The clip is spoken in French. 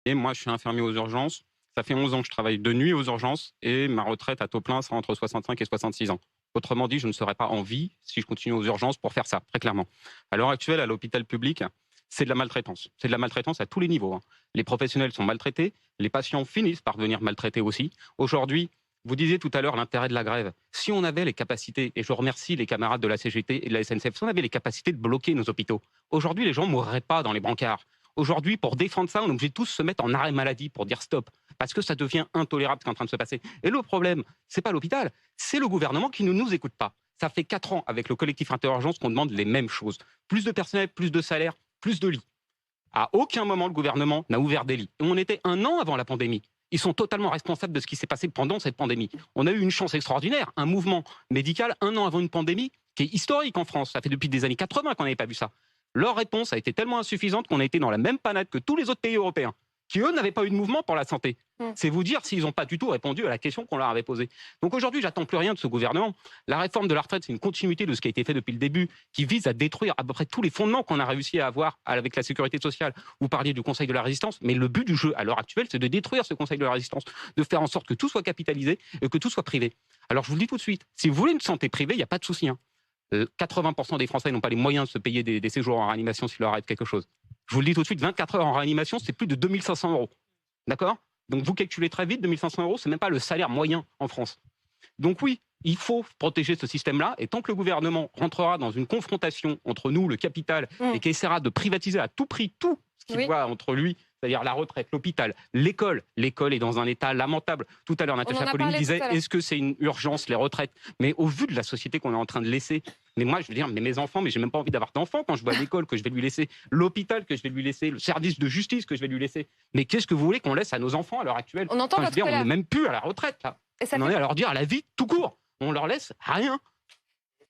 Et moi, je suis infirmier aux urgences. Ça fait 11 ans que je travaille de nuit aux urgences et ma retraite à taux plein sera entre 65 et 66 ans. Autrement dit, je ne serai pas en vie si je continue aux urgences pour faire ça, très clairement. À l'heure actuelle, à l'hôpital public, c'est de la maltraitance. C'est de la maltraitance à tous les niveaux, hein. Les professionnels sont maltraités, les patients finissent par devenir maltraités aussi. Aujourd'hui, vous disiez tout à l'heure l'intérêt de la grève. Si on avait les capacités, et je remercie les camarades de la CGT et de la SNCF, si on avait les capacités de bloquer nos hôpitaux, aujourd'hui les gens ne mourraient pas dans les brancards. Aujourd'hui, pour défendre ça, on est obligé de tous se mettre en arrêt maladie pour dire stop, parce que ça devient intolérable ce qui est en train de se passer. Et le problème, c'est pas l'hôpital, c'est le gouvernement qui ne nous écoute pas. Ça fait 4 ans avec le collectif Interurgence qu'on demande les mêmes choses. Plus de personnel, plus de salaire, plus de lits. À aucun moment, le gouvernement n'a ouvert des lits. Et on était 1 an avant la pandémie. Ils sont totalement responsables de ce qui s'est passé pendant cette pandémie. On a eu une chance extraordinaire, un mouvement médical 1 an avant une pandémie qui est historique en France. Ça fait depuis des années 80 qu'on n'avait pas vu ça. Leur réponse a été tellement insuffisante qu'on a été dans la même panade que tous les autres pays européens, qui eux n'avaient pas eu de mouvement pour la santé. Mm. C'est vous dire s'ils n'ont pas du tout répondu à la question qu'on leur avait posée. Donc aujourd'hui, j'attends plus rien de ce gouvernement. La réforme de la retraite, c'est une continuité de ce qui a été fait depuis le début, qui vise à détruire à peu près tous les fondements qu'on a réussi à avoir avec la sécurité sociale. Vous parliez du Conseil de la résistance, mais le but du jeu à l'heure actuelle, c'est de détruire ce Conseil de la résistance, de faire en sorte que tout soit capitalisé et que tout soit privé. Alors je vous le dis tout de suite, si vous voulez une santé privée, il n'y a pas de souci, hein. 80% des Français n'ont pas les moyens de se payer des séjours en réanimation s'il leur arrive quelque chose. Je vous le dis tout de suite, 24 heures en réanimation, c'est plus de 2500 euros. D'accord? Donc vous calculez très vite, 2500 euros, c'est même pas le salaire moyen en France. Donc oui, il faut protéger ce système-là, et tant que le gouvernement rentrera dans une confrontation entre nous, le capital, Mm. et qui essaiera de privatiser à tout prix tout ce qu'il Oui. voit entre lui, c'est-à-dire la retraite, l'hôpital, l'école. L'école est dans un état lamentable. Tout à l'heure, On en Natacha a Polony parlé tout disait, à l'heure. est-ce que c'est une urgence, les retraites? Mais au vu de la société qu'on est en train de laisser, mais moi, je veux dire, mais mes enfants, mais j'ai même pas envie d'avoir d'enfants quand je vois l'école que je vais lui laisser, l'hôpital que je vais lui laisser, le service de justice que je vais lui laisser. Mais qu'est-ce que vous voulez qu'on laisse à nos enfants à l'heure actuelle? On entend Enfin, je veux votre dire, on n'est colère. même plus à la retraite, là. Et ça On en fait est à leur dire la vie tout court. On leur laisse rien.